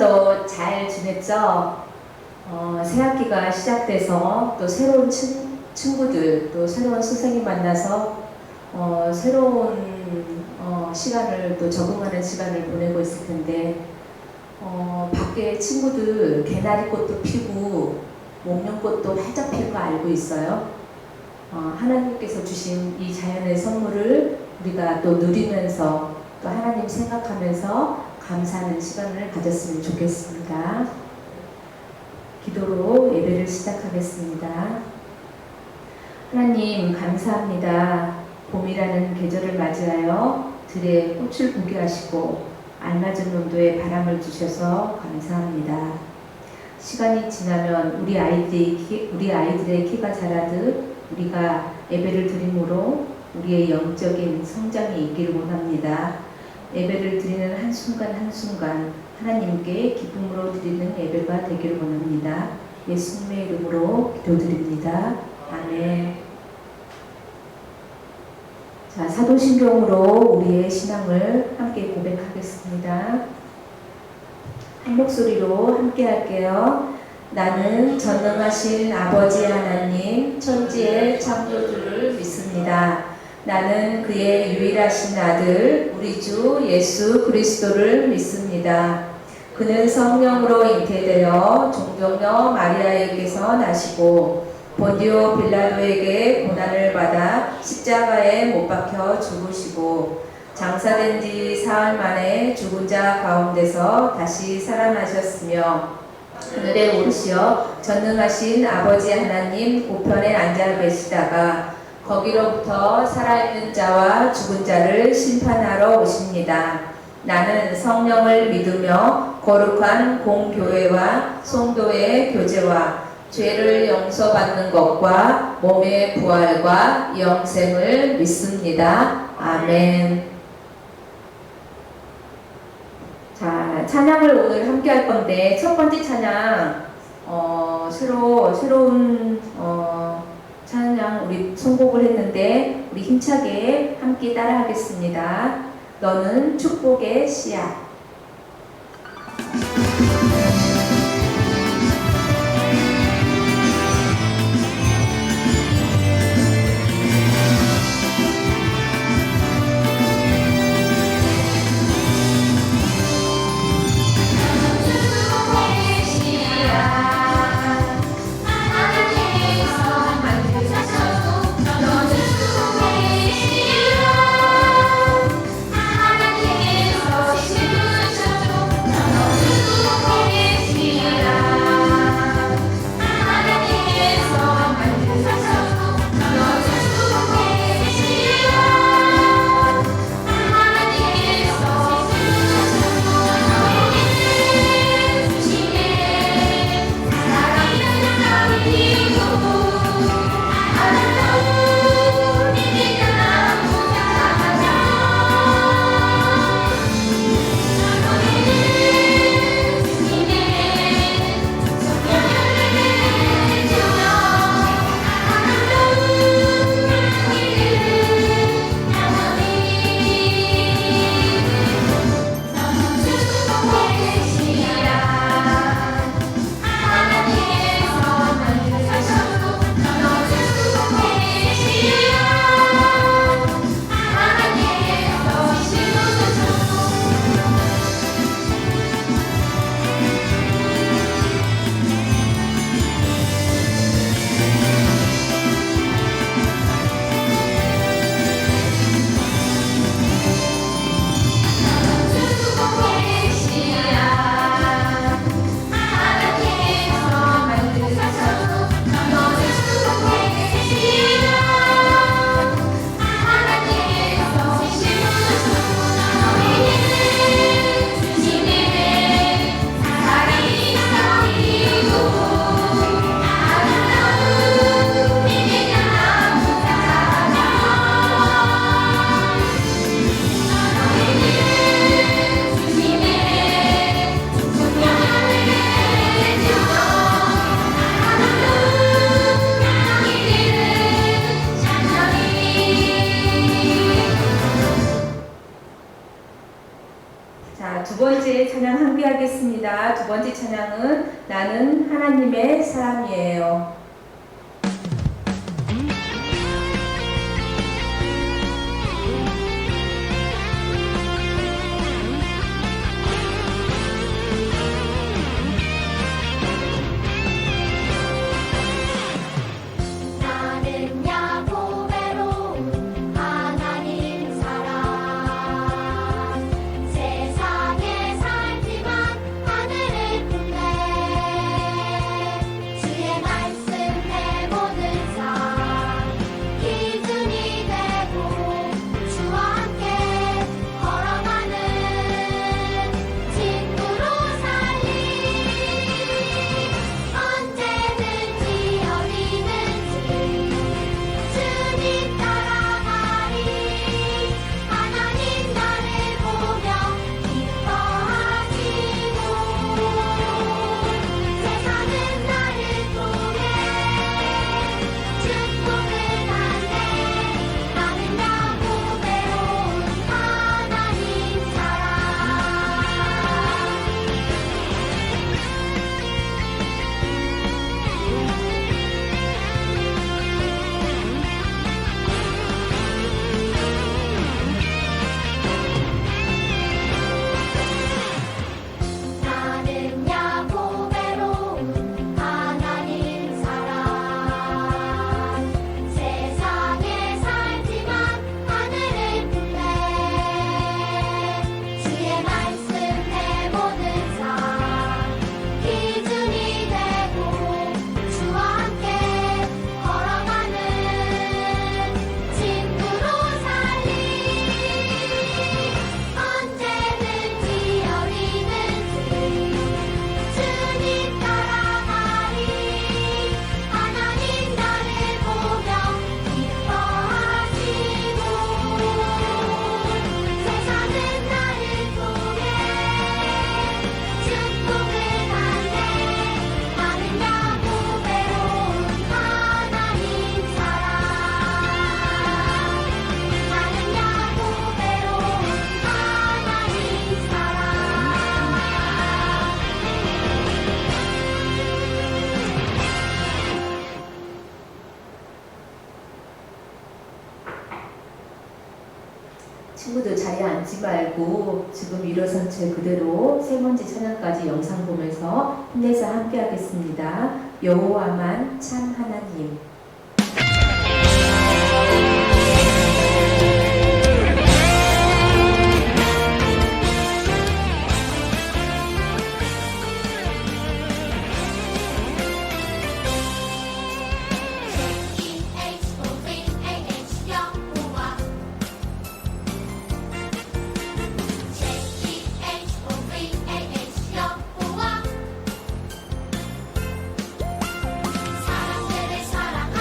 주간도 잘 지냈죠? 새학기가 시작돼서 또 새로운 친구들, 또 새로운 선생님 만나서 새로운 시간을 또 적응하는 시간을 보내고 있을 텐데 밖에 친구들 개나리꽃도 피고 목련꽃도 활짝 피는 거 알고 있어요? 하나님께서 주신 이 자연의 선물을 우리가 또 누리면서 또 하나님 생각하면서 감사하는 시간을 가졌으면 좋겠습니다. 기도로 예배를 시작하겠습니다. 하나님 감사합니다. 봄이라는 계절을 맞이하여 들에 꽃을 보게 하시고 알맞은 온도의 바람을 주셔서 감사합니다. 시간이 지나면 우리 아이들의 키가 자라듯 우리가 예배를 드림으로 우리의 영적인 성장이 있기를 원합니다. 예배를 드리는 한순간 한순간 하나님께 기쁨으로 드리는 예배가 되기를 원합니다. 예수님의 이름으로 기도드립니다. 아멘. 자, 사도신경으로 우리의 신앙을 함께 고백하겠습니다. 한 목소리로 함께 할게요. 나는 전능하신 아버지 하나님 천지의 창조주를 믿습니다. 나는 그의 유일하신 아들 우리 주 예수 그리스도를 믿습니다. 그는 성령으로 잉태되어 종정녀 마리아에게서 나시고 본디오 빌라도에게 고난을 받아 십자가에 못 박혀 죽으시고 장사된 지 사흘 만에 죽은 자 가운데서 다시 살아나셨으며 하늘에 오르시어 전능하신 아버지 하나님 우편에 앉아 계시다가 거기로부터 살아있는 자와 죽은 자를 심판하러 오십니다. 나는 성령을 믿으며 거룩한 공교회와 성도의 교제와 죄를 용서받는 것과 몸의 부활과 영생을 믿습니다. 아멘. 자, 찬양을 오늘 함께 할 건데 첫 번째 찬양 새로운 찬양 우리 선곡을 했는데 우리 힘차게 함께 따라 하겠습니다. 너는 축복의 씨앗. 하나님께서 하겠습니다. 두 번째 찬양은 나는 하나님의 사람이에요. 나는 야곱외로운 하나님 사람 세상에 살지만 하늘을 품네 주의 말씀 내 모든 삶 기준이 되고 주와 함께 걸어가는 친구로 살리 언제든지 어디든지 주님 따라가리 하나님 나를 보며 기뻐하시고 세상은 나를 통해 축복을 받네 나는 야곱외로운 하나님 사람 나는 야곱외로운 하나님 사람 세상에 살지만 하늘을 품네 주의 말씀 내 모든 삶 기준이 되고 주와 함께 걸어가는 친구로 살리 언제든지 어디든지 주님 따라가리 하나님 나를 보며 기뻐하시고 세상은 나를 통해 축복을 받네 나는 야곱외로운 하나님 사람 나는 야곱외로운 하나님 사람 친구들 자리에 앉지 말고 지금 일어선 채 그대로 세 번째 찬양까지 영상 보면서 힘내서 함께 하겠습니다. 여호와만 참 하나님. JEHOVH 여호와 JEHOVH 여호와 사람들을 사랑하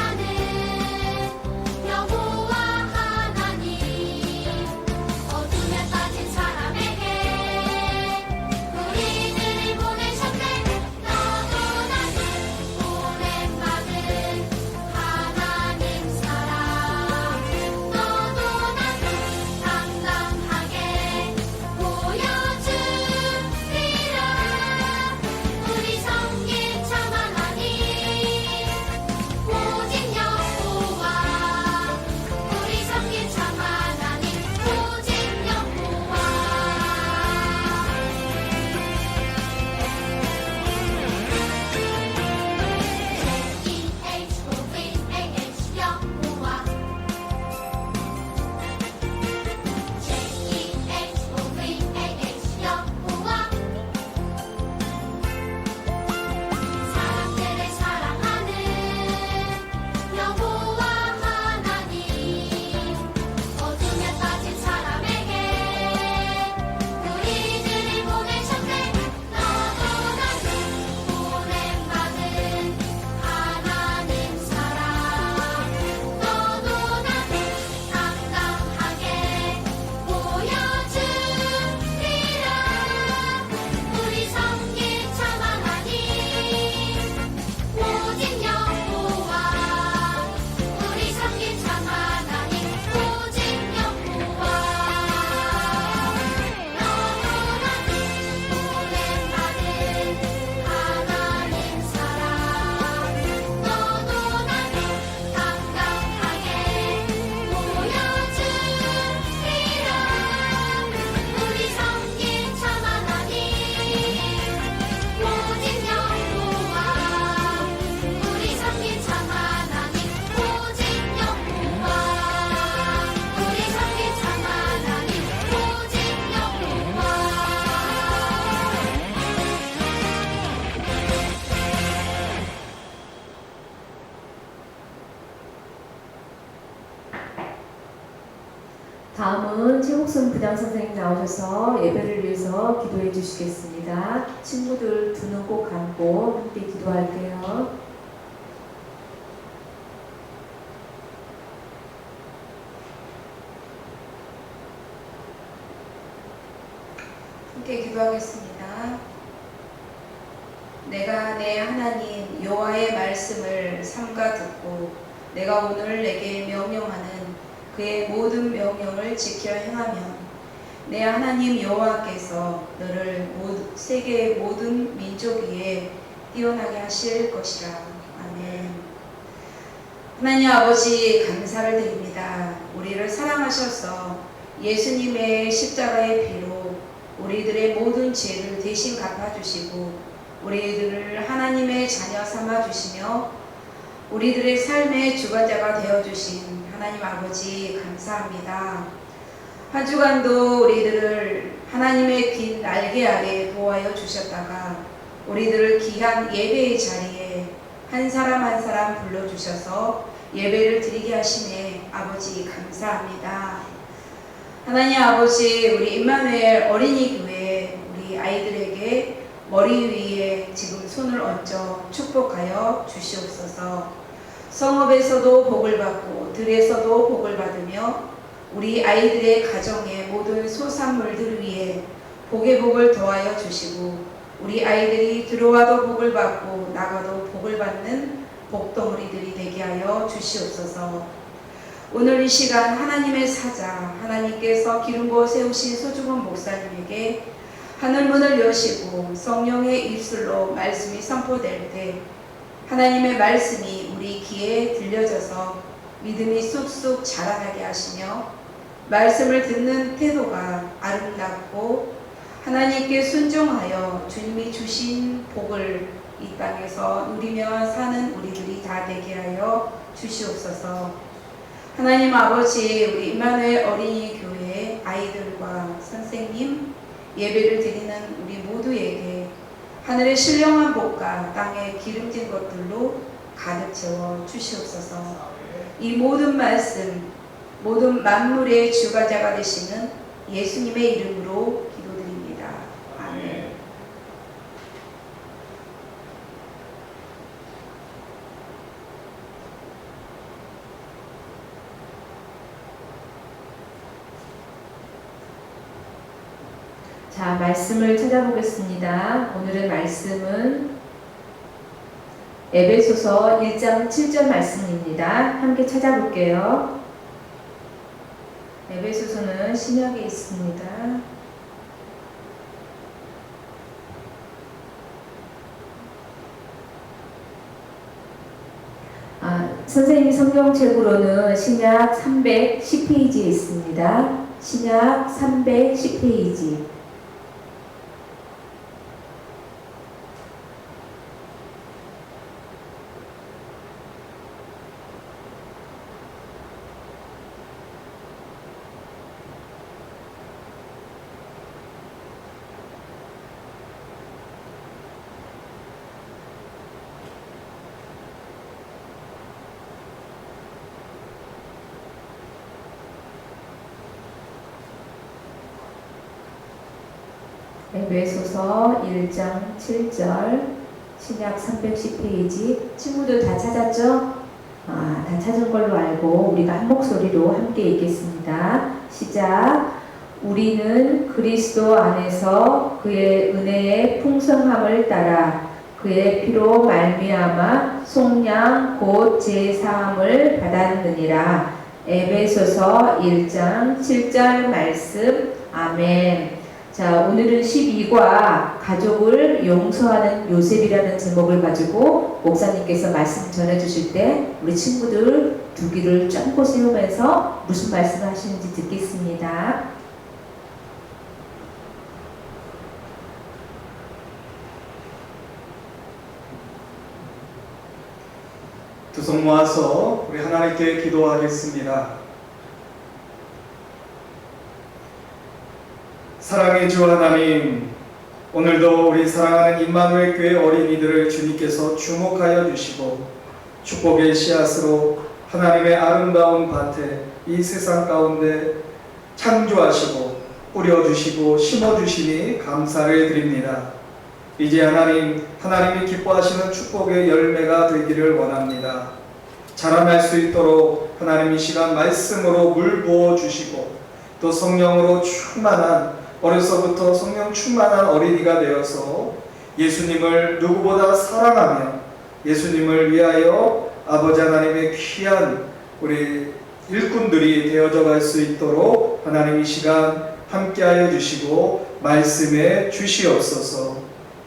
다음은 최국순 부장 선생님 나오셔서 예배를 위해서 기도해 주시겠습니다. 친구들 두 눈 꼭 감고 함께 기도할게요. 함께 기도하겠습니다. 내가 내 하나님 여호와의 말씀을 삼가 듣고 내가 오늘 내게 명령하는 그의 모든 명령을 지켜 행하면 내 하나님 여호와께서 너를 세계의 모든 민족 위에 뛰어나게 하실 것이라. 아멘. 하나님 아버지 감사를 드립니다. 우리를 사랑하셔서 예수님의 십자가의 피로 우리들의 모든 죄를 대신 갚아주시고 우리들을 하나님의 자녀 삼아주시며 우리들의 삶의 주관자가 되어주신 하나님 아버지 감사합니다. 한 주간도 우리들을 하나님의 긴 날개 아래 보호하여 주셨다가 우리들을 귀한 예배의 자리에 한 사람 한 사람 불러주셔서 예배를 드리게 하시네 아버지 감사합니다. 하나님 아버지 우리 임마누엘 어린이 교회 우리 아이들에게 머리 위에 지금 손을 얹어 축복하여 주시옵소서. 성읍에서도 복을 받고 들에서도 복을 받으며 우리 아이들의 가정의 모든 소산물들 위에 복의 복을 더하여 주시고 우리 아이들이 들어와도 복을 받고 나가도 복을 받는 복덩어리들이 되게 하여 주시옵소서. 오늘 이 시간 하나님의 사자 하나님께서 기름 부어 세우신 소중한 목사님에게 하늘문을 여시고 성령의 입술로 말씀이 선포될 때 하나님의 말씀이 우리 귀에 들려져서 믿음이 쑥쑥 자라나게 하시며 말씀을 듣는 태도가 아름답고 하나님께 순종하여 주님이 주신 복을 이 땅에서 누리며 사는 우리들이 다 되게 하여 주시옵소서. 하나님 아버지 우리 임마누엘 어린이 교회 아이들과 선생님 예배를 드리는 우리 모두에게 하늘의 신령한 복과 땅의 기름진 것들로 가득 채워 주시옵소서. 이 모든 말씀 모든 만물의 주관자가 되시는 예수님의 이름으로 기도드립니다. 아멘. 자, 말씀을 찾아보겠습니다. 오늘의 말씀은 에베소서 1장 7절 말씀입니다. 함께 찾아볼게요. 에베소서는 신약에 있습니다. 선생님이 성경책으로는 신약 310페이지에 있습니다. 신약 310페이지. 에베소서 1장 7절 신약 310페이지 친구들 다 찾았죠? 다 찾은 걸로 알고 우리가 한 목소리로 함께 읽겠습니다. 시작. 우리는 그리스도 안에서 그의 은혜의 풍성함을 따라 그의 피로 말미암아 속량 곧 제사함을 받았느니라. 에베소서 1장 7절 말씀. 아멘. 자, 오늘은 12과 가족을 용서하는 요셉이라는 제목을 가지고 목사님께서 말씀 전해주실 때 우리 친구들 두 귀를 쫑긋 세우면서 무슨 말씀을 하시는지 듣겠습니다. 두 손 모아서 우리 하나님께 기도하겠습니다. 사랑의 주 하나님, 오늘도 우리 사랑하는 임마누엘 교회 어린이들을 주님께서 주목하여 주시고 축복의 씨앗으로 하나님의 아름다운 밭에 이 세상 가운데 창조하시고 뿌려주시고 심어주시니 감사를 드립니다. 이제 하나님이 기뻐하시는 축복의 열매가 되기를 원합니다. 자라날 수 있도록 하나님 이 시간 말씀으로 물 부어 주시고 또 성령으로 충만한 어려서부터 성령 충만한 어린이가 되어서 예수님을 누구보다 사랑하며 예수님을 위하여 아버지 하나님의 귀한 우리 일꾼들이 되어져 갈 수 있도록 하나님 이 시간 함께하여 주시고 말씀해 주시옵소서.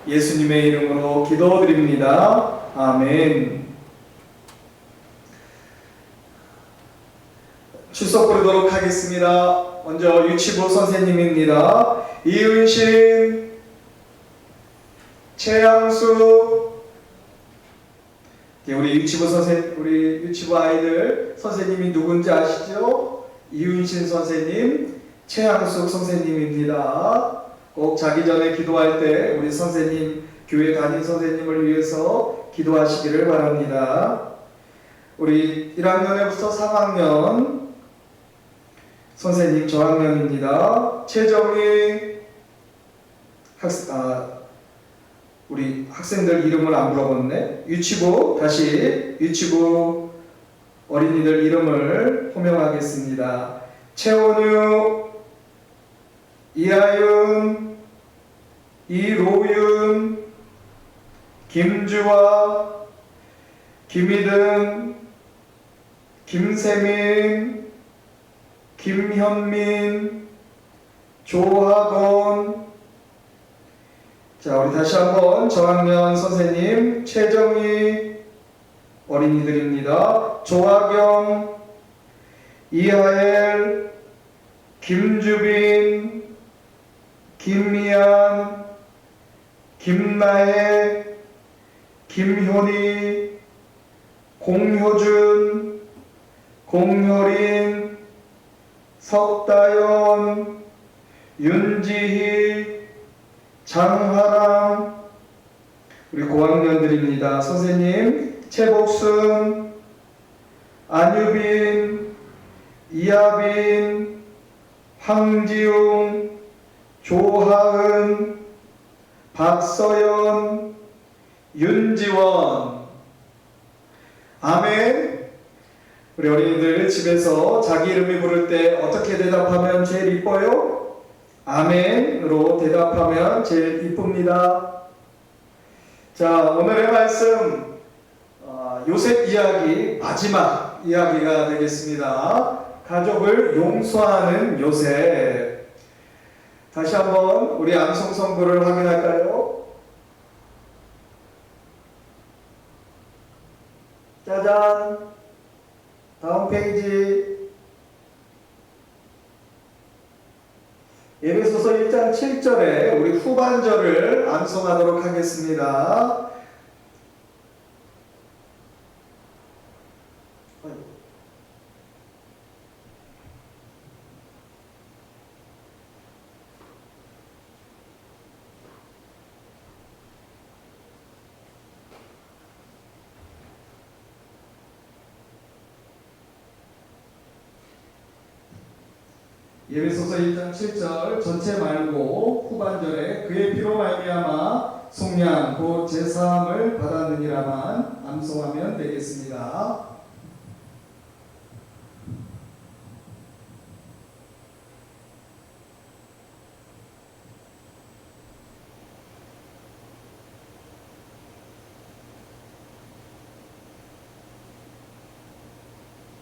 예수님의 이름으로 기도드립니다. 아멘. 출석 부르도록 하겠습니다. 먼저 유치부 선생님입니다. 이은신, 최양수. 우리 유치부 아이들 선생님이 누군지 아시죠? 이은신 선생님, 최양숙 선생님입니다. 꼭 자기 전에 기도할 때 우리 선생님, 교회 담임 선생님을 위해서 기도하시기를 바랍니다. 우리 1학년에부터 3학년 선생님 저학년입니다. 최정희 우리 학생들 이름을 안 물어봤네. 유치부 어린이들 이름을 호명하겠습니다. 최원유, 이하윤, 이로윤, 김주화, 김희등, 김세민, 김현민, 조하건. 자, 우리 다시 한번 저학년 선생님 최정희 어린이들입니다. 조하경, 이하엘, 김주빈, 김미안, 김나혜, 김효리, 공효준, 공효린, 석다연, 윤지희, 장하랑. 우리 고학년들입니다. 선생님 최복순, 안유빈, 이하빈, 황지웅, 조하은, 박서연, 윤지원. 아멘. 우리 어린이들 집에서 자기 이름이 부를 때 어떻게 대답하면 제일 이뻐요? 아멘으로 대답하면 제일 이쁩니다. 자, 오늘의 말씀 요셉 이야기 마지막 이야기가 되겠습니다. 가족을 용서하는 요셉. 다시 한번 우리 암송 선구를 확인할까요? 짜잔. 다음 페이지. 에베소서 1장 7절에 우리 후반절을 암송하도록 하겠습니다. 에베소서 1장 7절 전체 말고 후반절에 그의 피로 말미암아 속량 곧 제사함을 받았느니라만 암송하면 되겠습니다.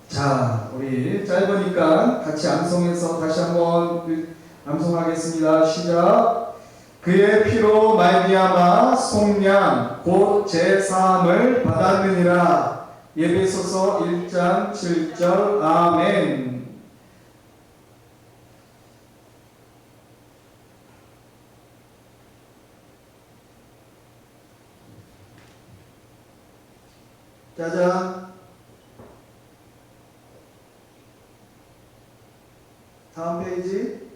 자, 우리 짧으니까 같이 암송해서 다시 한번 암송하겠습니다. 시작. 그의 피로 말미암아 속량 곧 제사함을 받았느니라. 에베소서 1장 7절. 아멘. 짜잔. 다음 페이지.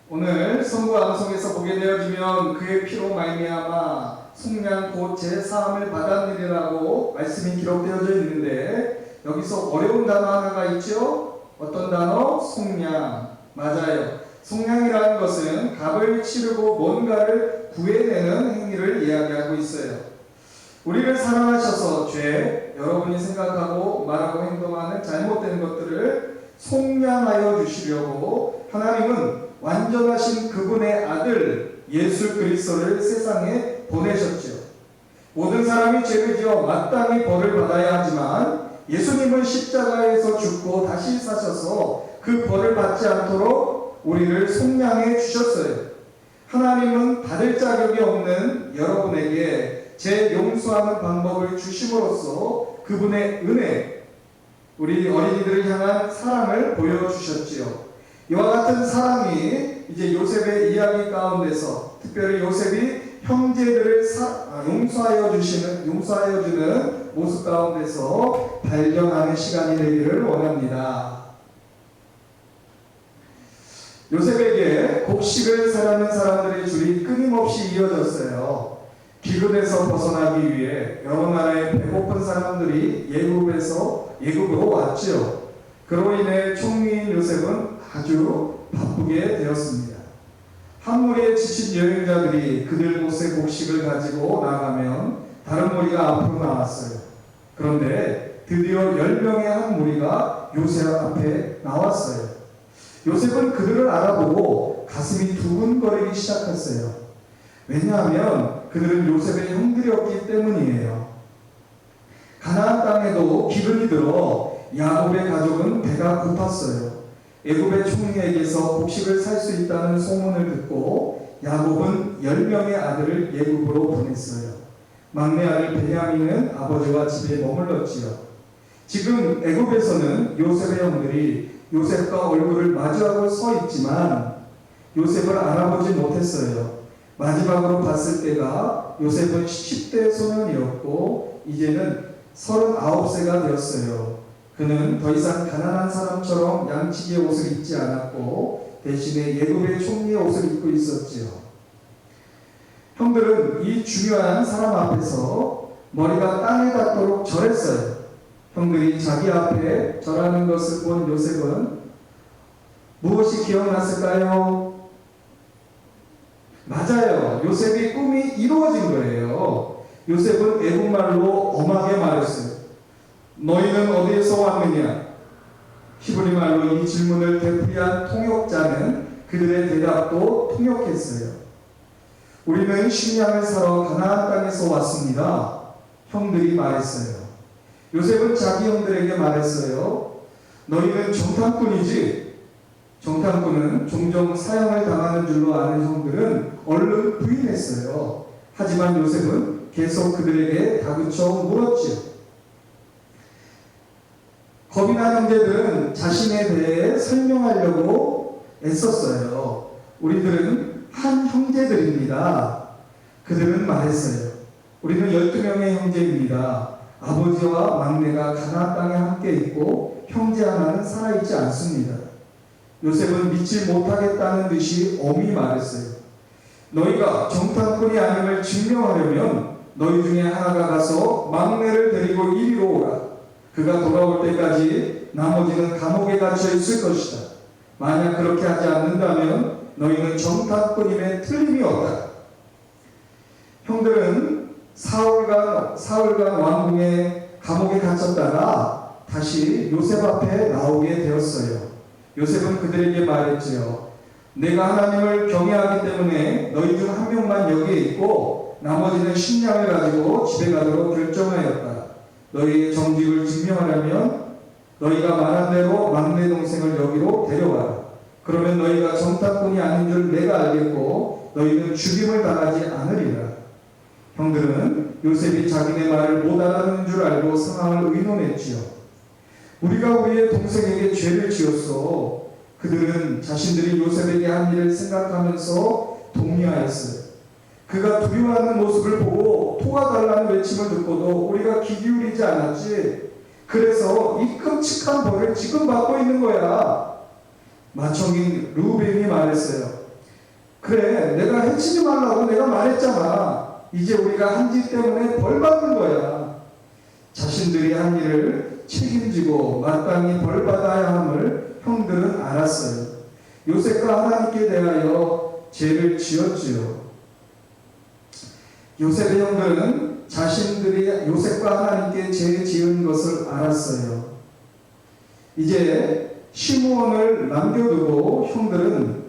오늘 선구 암송에서 보게 되어지면 그의 피로 말미암아 속량 곧 제사함을 받았느니라고 말씀이 기록되어져 있는데 여기서 어려운 단어 하나가 있죠? 어떤 단어? 속량. 맞아요. 속량이라는 것은 값을 치르고 뭔가를 구해내는 행위를 이야기하고 있어요. 우리를 사랑하셔서 여러분이 생각하고 말하고 행동하는 잘못된 것들을 속량하여 주시려고 하나님은 완전하신 그분의 아들 예수 그리스도를 세상에 보내셨죠. 모든 사람이 죄를 지어 마땅히 벌을 받아야 하지만 예수님은 십자가에서 죽고 다시 사셔서 그 벌을 받지 않도록 우리를 속량해 주셨어요. 하나님은 받을 자격이 없는 여러분에게 제 용서하는 방법을 주심으로써 그분의 은혜, 우리 어린이들을 향한 사랑을 보여주셨지요. 이와 같은 사랑이 이제 요셉의 이야기 가운데서 특별히 요셉이 형제들을 용서하여 주는 모습 가운데서 발견하는 시간이 되기를 원합니다. 요셉에게 곡식을 사려는 사람들의 줄이 끊임없이 이어졌어요. 기근에서 벗어나기 위해 여러 나라의 배고픈 사람들이 예굽으로 왔지요. 그로 인해 총리인 요셉은 아주 바쁘게 되었습니다. 한 무리의 지친 여행자들이 그들 곳에 곡식을 가지고 나가면 다른 무리가 앞으로 나왔어요. 그런데 드디어 10명의 한 무리가 요셉 앞에 나왔어요. 요셉은 그들을 알아보고 가슴이 두근거리기 시작했어요. 왜냐하면 그들은 요셉의 형들이었기 때문이에요. 가나안 땅에도 기근이 들어 야곱의 가족은 배가 고팠어요. 애굽의 총리에게서 곡식을 살 수 있다는 소문을 듣고 야곱은 10명의 아들을 애굽으로 보냈어요. 막내 아들 베냐민은 아버지와 집에 머물렀지요. 지금 애굽에서는 요셉의 형들이 요셉과 얼굴을 마주하고 서 있지만 요셉을 알아보지 못했어요. 마지막으로 봤을 때가 요셉은 10대 소년이었고 이제는 39세가 되었어요. 그는 더 이상 가난한 사람처럼 양치기의 옷을 입지 않았고 대신에 예굽의 총리의 옷을 입고 있었지요. 형들은 이 중요한 사람 앞에서 머리가 땅에 닿도록 절했어요. 형들이 자기 앞에 절하는 것을 본 요셉은 무엇이 기억났을까요? 맞아요. 요셉이 꿈이 이루어진 거예요. 요셉은 애국말로 엄하게 말했어요. 너희는 어디에서 왔느냐? 히브리 말로 이 질문을 되풀이한 통역자는 그들의 대답도 통역했어요. 우리는 식량을 사러 가나안 땅에서 왔습니다. 형들이 말했어요. 요셉은 자기 형들에게 말했어요. 너희는 정탐꾼이지? 정탐꾼은 종종 사형을 당하는 줄로 아는 형들은 얼른 부인했어요. 하지만 요셉은 계속 그들에게 다그쳐 물었지요. 겁이 난 형제들은 자신에 대해 설명하려고 애썼어요. 우리들은 한 형제들입니다. 그들은 말했어요. 우리는 12명의 형제입니다. 아버지와 막내가 가나안 땅에 함께 있고 형제 하나는 살아있지 않습니다. 요셉은 믿지 못하겠다는 듯이 엄히 말했어요. 너희가 정탐꾼이 아님을 증명하려면 너희 중에 하나가 가서 막내를 데리고 이리로 오라. 그가 돌아올 때까지 나머지는 감옥에 갇혀 있을 것이다. 만약 그렇게 하지 않는다면 너희는 정탐꾼임에 틀림이 없다. 형들은 사흘간 왕궁의 감옥에 갇혔다가 다시 요셉 앞에 나오게 되었어요. 요셉은 그들에게 말했지요. 내가 하나님을 경외하기 때문에 너희 중 한 명만 여기에 있고 나머지는 식량을 가지고 집에 가도록 결정하였다. 너희의 정직을 증명하려면 너희가 말한 대로 막내 동생을 여기로 데려와라. 그러면 너희가 정탐꾼이 아닌 줄 내가 알겠고 너희는 죽임을 당하지 않으리라. 형들은 요셉이 자기네 말을 못 알아듣는 줄 알고 상황을 의논했지요. 우리가 우리의 동생에게 죄를 지었어. 그들은 자신들이 요셉에게 한 일을 생각하면서 동의하였어요. 그가 두려워하는 모습을 보고 도와달라는 외침을 듣고도 우리가 귀 기울이지 않았지. 그래서 이 끔찍한 벌을 지금 받고 있는 거야. 맏형인 르우벤이 말했어요. 그래, 내가 해치지 말라고 내가 말했잖아. 이제 우리가 한 짓 때문에 벌 받는 거야. 자신들이 한 일을 책임지고 마땅히 벌받아야 함을 형들은 알았어요. 요셉과 하나님께 대하여 죄를 지었지요. 요셉의 형들은 자신들이 요셉과 하나님께 죄 지은 것을 알았어요. 이제 시므온을 남겨두고 형들은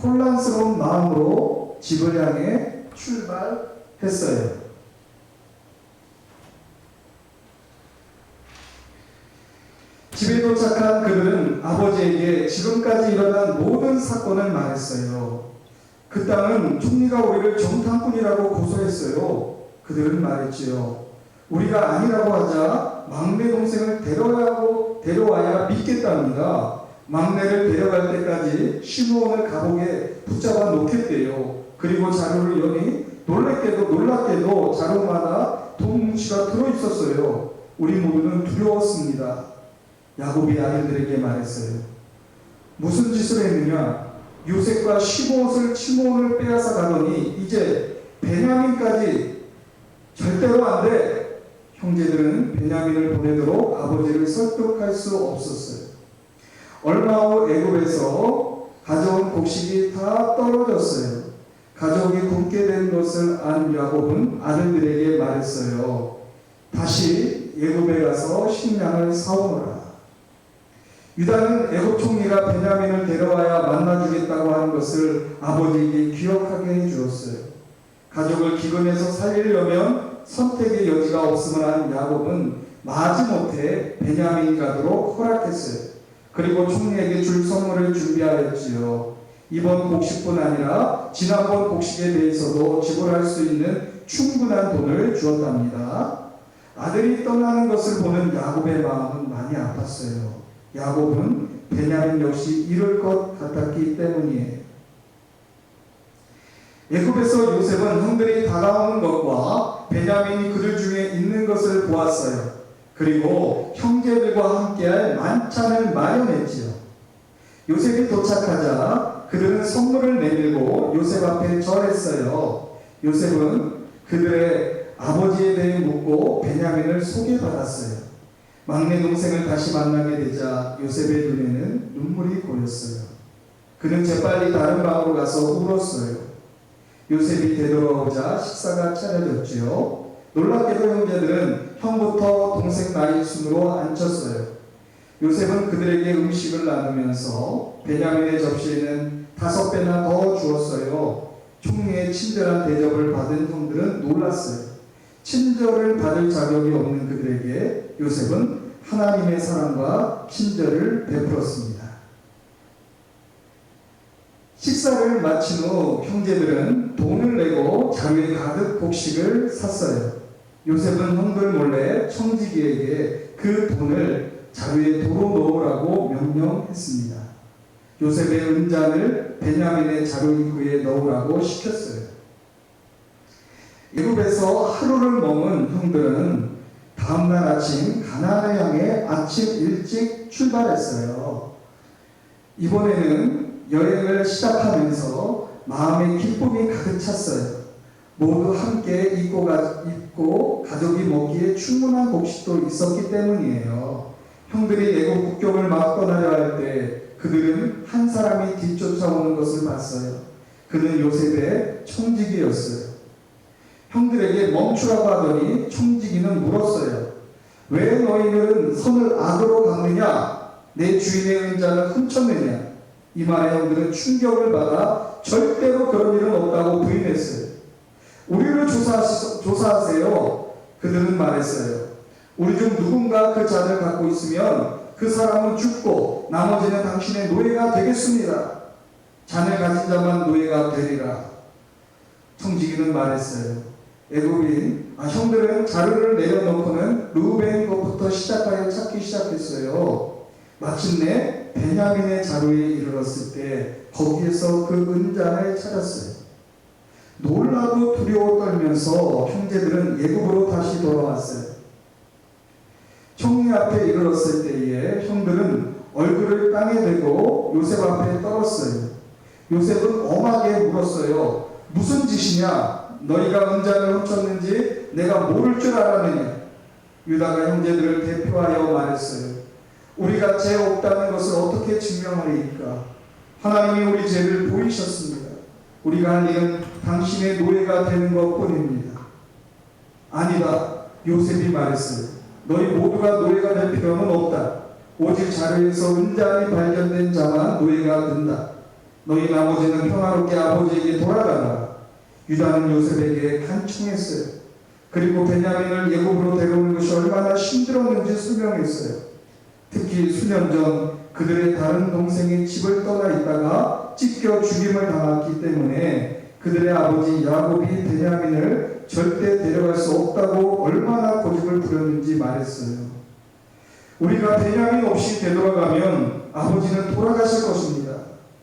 혼란스러운 마음으로 집을 향해 출발했어요. 집에 도착한 그들은 아버지에게 지금까지 일어난 모든 사건을 말했어요. 그 땅은 총리가 우리를 정탐꾼이라고 고소했어요. 그들은 말했지요. 우리가 아니라고 하자 막내 동생을 데려와야 믿겠답니다. 막내를 데려갈 때까지 시므온을 감옥에 붙잡아 놓겠대요. 그리고 자루를 여니 놀랍게도 자루마다 돈뭉치가 들어있었어요. 우리 모두는 두려웠습니다. 야곱이 아들들에게 말했어요. 무슨 짓을 했느냐? 요셉과 15옷을 빼앗아 가더니 이제 베냐민까지 절대로 안 돼. 형제들은 베냐민을 보내도록 아버지를 설득할 수 없었어요. 얼마 후 애굽에서 가져온 곡식이 다 떨어졌어요. 가족이 굶게 된 것을 안 야곱은 아들들에게 말했어요. 다시 애굽에 가서 식량을 사오너라. 유다는 애굽 총리가 베냐민을 데려와야 만나주겠다고 하는 것을 아버지에게 기억하게 해주었어요. 가족을 기근에서 살리려면 선택의 여지가 없음을 안 야곱은 마지못해 베냐민이 가도록 허락했어요. 그리고 총리에게 줄 선물을 준비하였지요. 이번 곡식뿐 아니라 지난번 곡식에 대해서도 지불할 수 있는 충분한 돈을 주었답니다. 아들이 떠나는 것을 보는 야곱의 마음은 많이 아팠어요. 야곱은 베냐민 역시 잃을 것 같았기 때문이에요. 애굽에서 요셉은 형들이 다가오는 것과 베냐민이 그들 중에 있는 것을 보았어요. 그리고 형제들과 함께할 만찬을 마련했지요. 요셉이 도착하자 그들은 선물을 내밀고 요셉 앞에 절했어요. 요셉은 그들의 아버지에 대해 묻고 베냐민을 소개받았어요. 막내 동생을 다시 만나게 되자 요셉의 눈에는 눈물이 고였어요. 그는 재빨리 다른 방으로 가서 울었어요. 요셉이 되돌아오자 식사가 차려졌지요. 놀랍게도 형제들은 형부터 동생 나이 순으로 앉혔어요. 요셉은 그들에게 음식을 나누면서 베냐민의 접시에는 5배나 더 주었어요. 총리의 친절한 대접을 받은 형들은 놀랐어요. 친절을 받을 자격이 없는 그들에게 요셉은 하나님의 사랑과 친절을 베풀었습니다. 식사를 마친 후 형제들은 돈을 내고 자루에 가득 곡식을 샀어요. 요셉은 형들 몰래 청지기에게 그 돈을 자루에 도로 넣으라고 명령했습니다. 요셉의 은잔을 베냐민의 자루 입구에 넣으라고 시켰어요. 애굽에서 하루를 머문 형들은 다음날 아침 가나안을 향해 아침 일찍 출발했어요. 이번에는 여행을 시작하면서 마음의 기쁨이 가득 찼어요. 모두 함께 입고 가족이 먹기에 충분한 곡식도 있었기 때문이에요. 형들이 애굽 국경을 막 떠나려 할 때 그들은 한 사람이 뒤쫓아오는 것을 봤어요. 그는 요셉의 청지기였어요. 형들에게 멈추라고 하더니 청지기는 물었어요. 왜 너희는 손을 악으로 갚느냐? 내 주인의 은잔을 훔쳤느냐? 이 말에 형들은 충격을 받아 절대로 그런 일은 없다고 부인했어요. 우리를 조사하세요. 그들은 말했어요. 우리 중 누군가 그 잔을 갖고 있으면 그 사람은 죽고 나머지는 당신의 노예가 되겠습니다. 잔을 가진 자만 노예가 되리라. 청지기는 말했어요. 형들은 자루를 내려놓고는 루벤 것부터 시작하여 찾기 시작했어요. 마침내 베냐민의 자루에 이르렀을 때 거기에서 그 은잔을 찾았어요. 놀라고 두려워 떨면서 형제들은 애굽으로 다시 돌아왔어요. 총리 앞에 이르렀을 때에 형들은 얼굴을 땅에 대고 요셉 앞에 떨었어요. 요셉은 엄하게 물었어요. 무슨 짓이냐? 너희가 은잔을 훔쳤는지 내가 모를 줄 알았느냐? 유다가 형제들을 대표하여 말했어요. 우리가 죄 없다는 것을 어떻게 증명하리이까? 하나님이 우리 죄를 보이셨습니다. 우리가 할 일은 당신의 노예가 되는 것뿐입니다. 아니다. 요셉이 말했어요. 너희 모두가 노예가 될 필요는 없다. 오직 자료에서 은장이 발견된 자만 노예가 된다. 너희 나머지는 평화롭게 아버지에게 돌아가라. 유다는 요셉에게 간청했어요. 그리고 베냐민을 애굽으로 데려오는 것이 얼마나 힘들었는지 설명했어요. 특히 수년 전 그들의 다른 동생이 집을 떠나 있다가 찢겨 죽임을 당했기 때문에 그들의 아버지 야곱이 베냐민을 절대 데려갈 수 없다고 얼마나 고집을 부렸는지 말했어요. 우리가 베냐민 없이 되돌아가면 아버지는 돌아가실 것입니다.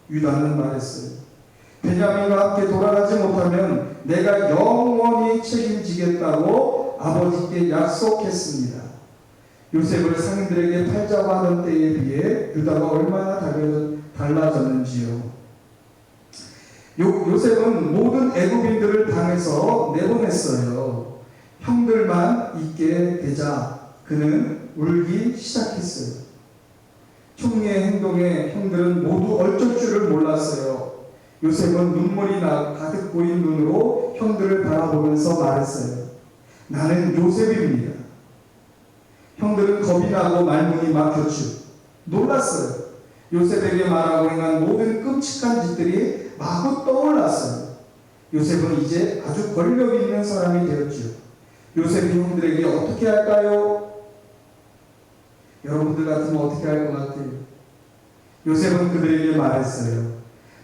유다는 말했어요. 베냐민과 함께 돌아가지 못하면 내가 영원히 책임지겠다고 아버지께 약속했습니다. 요셉을 상인들에게 팔자고 하던 때에 비해 유다가 얼마나 달라졌는지요. 요셉은 모든 애굽인들을 당해서 내보냈어요. 형들만 있게 되자 그는 울기 시작했어요. 총리의 행동에 형들은 모두 어쩔 줄을 몰랐어요. 요셉은 눈물이 가득 고인 눈으로 형들을 바라보면서 말했어요. 나는 요셉입니다. 형들은 겁이 나고 말문이 막혔죠. 놀랐어요. 요셉에게 말하고 행한 모든 끔찍한 짓들이 마구 떠올랐어요. 요셉은 이제 아주 권력 있는 사람이 되었죠. 요셉이 형들에게 어떻게 할까요? 여러분들 같으면 어떻게 할 것 같아요? 요셉은 그들에게 말했어요.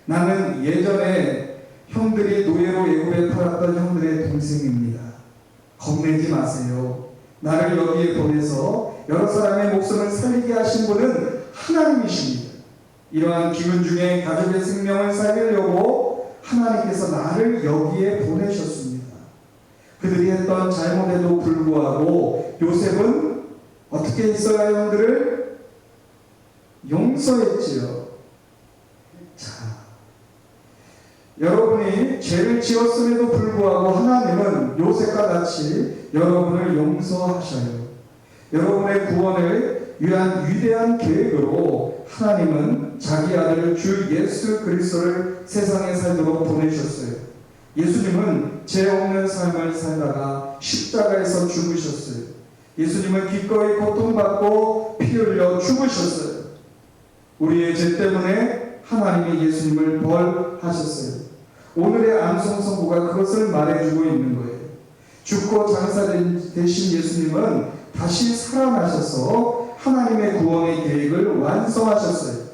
나는 예전에 형들이 노예로 애굽에 팔았던 형들의 동생입니다. 겁내지 마세요. 나를 여기에 보내서 여러 사람의 목숨을 살리게 하신 분은 하나님이십니다. 이러한 기근 중에 가족의 생명을 살리려고 하나님께서 나를 여기에 보내셨습니다. 그들이 했던 잘못에도 불구하고 요셉은 어떻게 했어요? 형들을 용서했지요. 자, 여러분이 죄를 지었음에도 불구하고 하나님은 요셉과 같이 여러분을 용서하셔요. 여러분의 구원을 위한 위대한 계획으로 하나님은 자기 아들 주 예수 그리스도를 세상에 살도록 보내셨어요. 예수님은 죄 없는 삶을 살다가 십자가에서 죽으셨어요. 예수님은 기꺼이 고통받고 피 흘려 죽으셨어요. 우리의 죄 때문에 하나님이 예수님을 벌하셨어요. 오늘의 암송 선고가 그것을 말해주고 있는 거예요. 죽고 장사되신 예수님은 다시 살아나셔서 하나님의 구원의 계획을 완성하셨어요.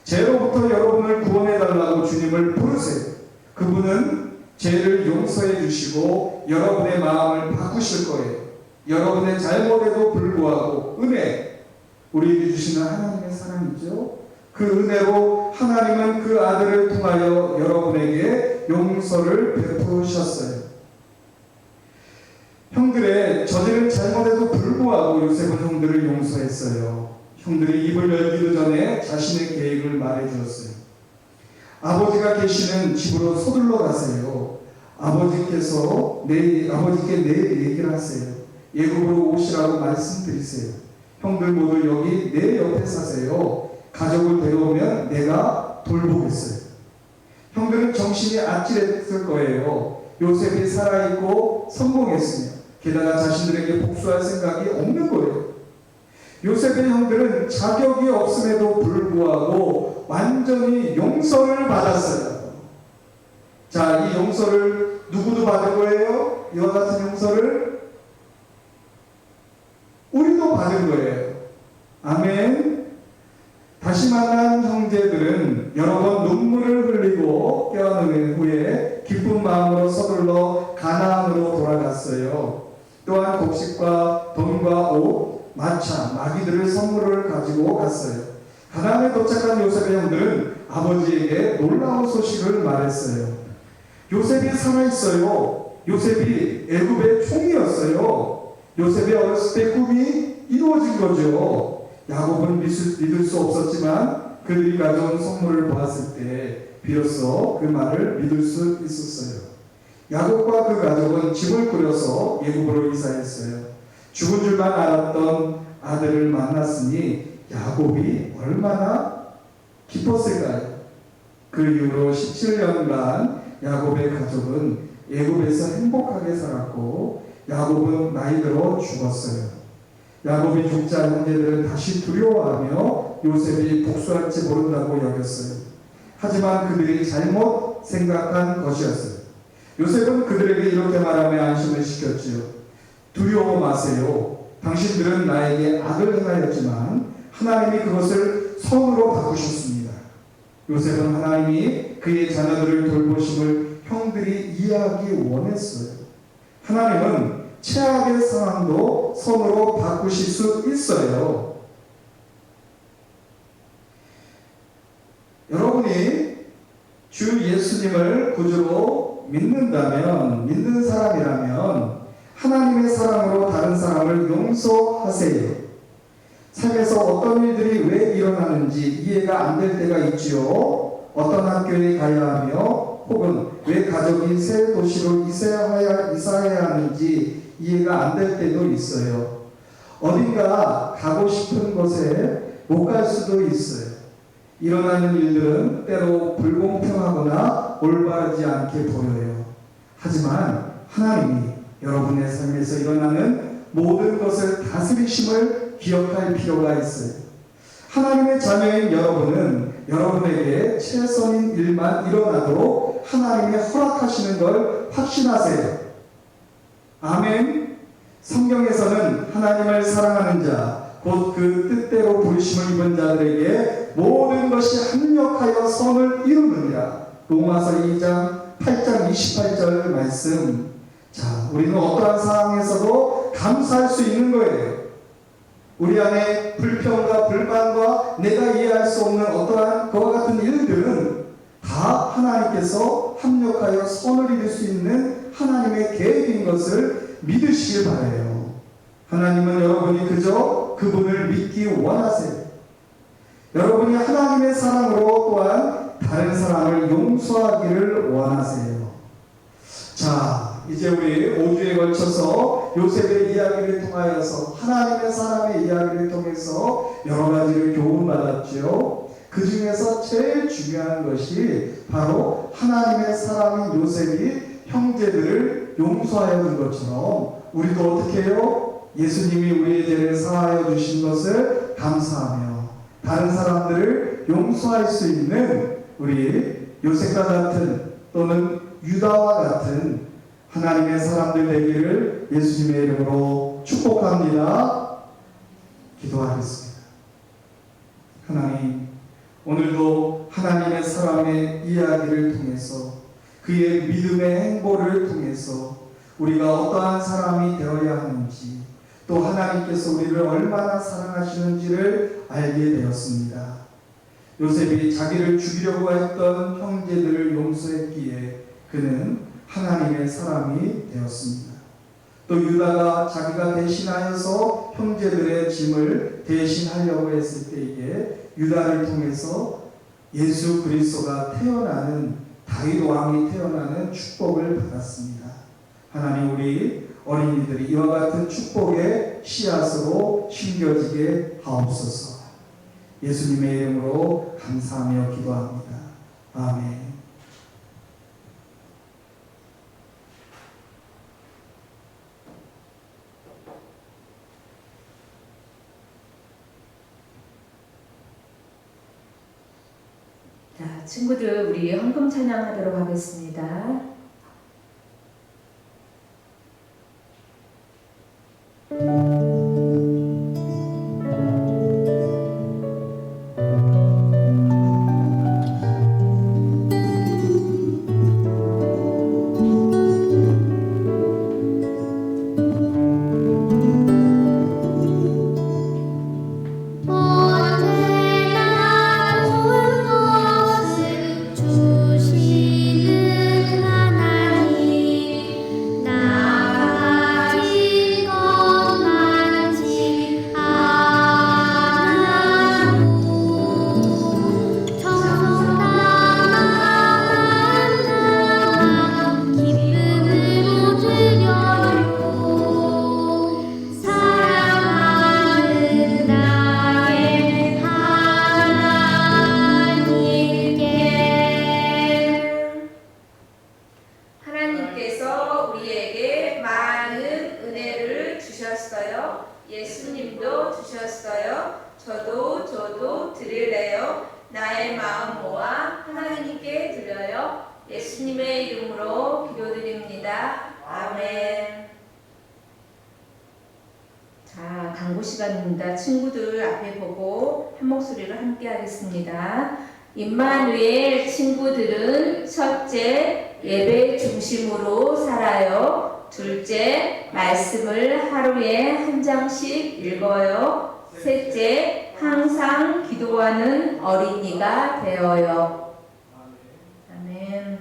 죄로부터 여러분을 구원해달라고 주님을 부르세요. 그분은 죄를 용서해 주시고 여러분의 마음을 바꾸실 거예요. 여러분의 잘못에도 불구하고 은혜, 우리에게 주시는 하나님의 사랑이죠. 그 은혜로 하나님은 그 아들을 통하여 여러분에게 용서를 베푸셨어요. 형들의 저지른 잘못에도 불구하고 요셉은 형들을 용서했어요. 형들이 입을 열기도 전에 자신의 계획을 말해주었어요. 아버지가 계시는 집으로 서둘러 가세요. 아버지께 내일 얘기를 하세요. 애굽으로 오시라고 말씀드리세요. 형들 모두 여기 내 옆에 사세요. 가족을 데려오면 내가 돌보겠어요. 형들은 정신이 아찔했을 거예요. 요셉이 살아있고 성공했으며 게다가 자신들에게 복수할 생각이 없는 거예요. 요셉의 형들은 자격이 없음에도 불구하고 완전히 용서를 받았어요. 자, 이 용서를 누구도 받은 거예요? 이와 같은 용서를 우리도 받은 거예요. 아멘. 다시 만난 형제들은 여러 번 눈물을 흘리고 깨어난 후에 기쁜 마음으로 서둘러 가나안으로 돌아갔어요. 또한 곡식과 돈과 옷, 마차, 마귀들을 선물을 가지고 갔어요. 가나안에 도착한 요셉의 형들은 아버지에게 놀라운 소식을 말했어요. 요셉이 살아있어요. 요셉이 애굽의 총리였어요. 요셉이 어렸을 때 꿈이 이루어진 거죠. 야곱은 믿을 수 없었지만 그들이 가져온 선물을 보았을 때 비로소 그 말을 믿을 수 있었어요. 야곱과 그 가족은 집을 꾸려서 애굽으로 이사했어요. 죽은 줄만 알았던 아들을 만났으니 야곱이 얼마나 기뻤을까요? 그 이후로 17년간 야곱의 가족은 애굽에서 행복하게 살았고 야곱은 나이 들어 죽었어요. 야곱이 죽자 형제들은 다시 두려워하며 요셉이 복수할지 모른다고 여겼어요. 하지만 그들이 잘못 생각한 것이었어요. 요셉은 그들에게 이렇게 말하며 안심을 시켰지요. 두려워 마세요. 당신들은 나에게 악을 행하였지만 하나님이 그것을 선으로 바꾸셨습니다. 요셉은 하나님이 그의 자녀들을 돌보심을 형들이 이해하기 원했어요. 하나님은 최악의 상황도 선으로 바꾸실 수 있어요. 여러분이 주 예수님을 구주로 믿는 사람이라면 하나님의 사랑으로 다른 사람을 용서하세요. 삶에서 어떤 일들이 왜 일어나는지 이해가 안 될 때가 있지요. 어떤 학교에 가야 하며 혹은 왜 가족이 새 도시로 이사해야 하는지 이해가 안 될 때도 있어요. 어딘가 가고 싶은 곳에 못 갈 수도 있어요. 일어나는 일들은 때로 불공평하거나 올바르지 않게 보여요. 하지만 하나님이 여러분의 삶에서 일어나는 모든 것을 다스리심을 기억할 필요가 있어요. 하나님의 자녀인 여러분은 여러분에게 최선인 일만 일어나도록 하나님이 허락하시는 걸 확신하세요. 아멘. 성경에서는 하나님을 사랑하는 자, 곧 그 뜻대로 부르심을 입은 자들에게 모든 것이 합력하여 선을 이루느니라. 로마서 2장 8장 28절 말씀. 자, 우리는 어떠한 상황에서도 감사할 수 있는 거예요. 우리 안에 불평과 불만과 내가 이해할 수 없는 어떠한 그와 같은 일들은 다 하나님께서 합력하여 선을 이룰 수 있는 하나님의 계획인 것을 믿으시길 바라요. 하나님은 여러분이 그저 그분을 믿기 원하세요. 여러분이 하나님의 사랑으로 또한 다른 사람을 용서하기를 원하세요. 자, 이제 우리 5주에 걸쳐서 요셉의 이야기를 통하여서 하나님의 사람의 이야기를 통해서 여러 가지를 교훈받았죠. 그 중에서 제일 중요한 것이 바로 하나님의 사람인 요셉이 형제들을 용서하여 준 것처럼 우리도 어떻게 해요? 예수님이 우리의 죄를 사하여 주신 것을 감사하며 다른 사람들을 용서할 수 있는 우리 요셉과 같은 또는 유다와 같은 하나님의 사람들 되기를 예수님의 이름으로 축복합니다. 기도하겠습니다. 하나님, 오늘도 하나님의 사람의 이야기를 통해서 그의 믿음의 행보를 통해서 우리가 어떠한 사람이 되어야 하는지 또 하나님께서 우리를 얼마나 사랑하시는지를 알게 되었습니다. 요셉이 자기를 죽이려고 했던 형제들을 용서했기에 그는 하나님의 사람이 되었습니다. 또 유다가 자기가 대신하여서 형제들의 짐을 대신하려고 했을 때에 유다를 통해서 예수 그리스도가 태어나는 다윗 왕이 태어나는 축복을 받았습니다. 하나님, 우리 어린이들이 이와 같은 축복의 씨앗으로 심겨지게 하옵소서. 예수님의 이름으로 감사하며 기도합니다. 아멘. 자, 친구들, 우리 헌금 찬양하도록 하겠습니다. 언제나 좋은 것을 주시는 이름으로 기도드립니다. 아멘. 자, 강구 시간입니다. 친구들 앞에 보고 한 목소리로 함께 하겠습니다. 임마누엘 친구들은 첫째, 예배 중심으로 살아요. 둘째, 말씀을 하루에 한 장씩 읽어요. 셋째, 항상 기도하는 어린이가 되어요. 아멘.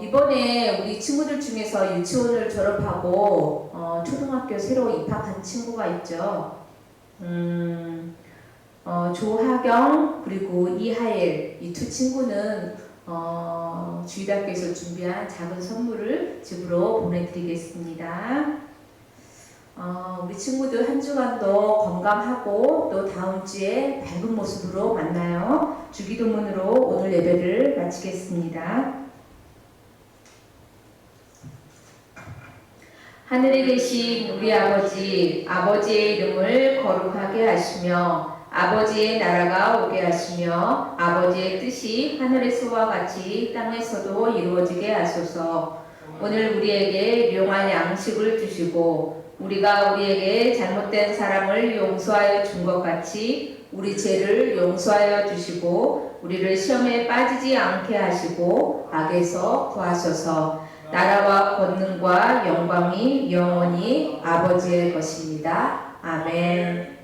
이번에 우리 친구들 중에서 유치원을 졸업하고 초등학교 새로 입학한 친구가 있죠. 조하경 그리고 이하일 이 두 친구는 주일학교에서 준비한 작은 선물을 집으로 보내드리겠습니다. 우리 친구들 한 주간도 건강하고 또 다음 주에 밝은 모습으로 만나요. 주기도문으로 오늘 예배를 마치겠습니다. 하늘에 계신 우리 아버지, 아버지의 이름을 거룩하게 하시며 아버지의 나라가 오게 하시며 아버지의 뜻이 하늘에서와 같이 땅에서도 이루어지게 하소서. 오늘 우리에게 일용할 양식을 주시고 우리가 우리에게 잘못된 사람을 용서하여 준 것 같이 우리 죄를 용서하여 주시고 우리를 시험에 빠지지 않게 하시고 악에서 구하소서. 나라와 권능과 영광이 영원히 아버지의 것입니다. 아멘.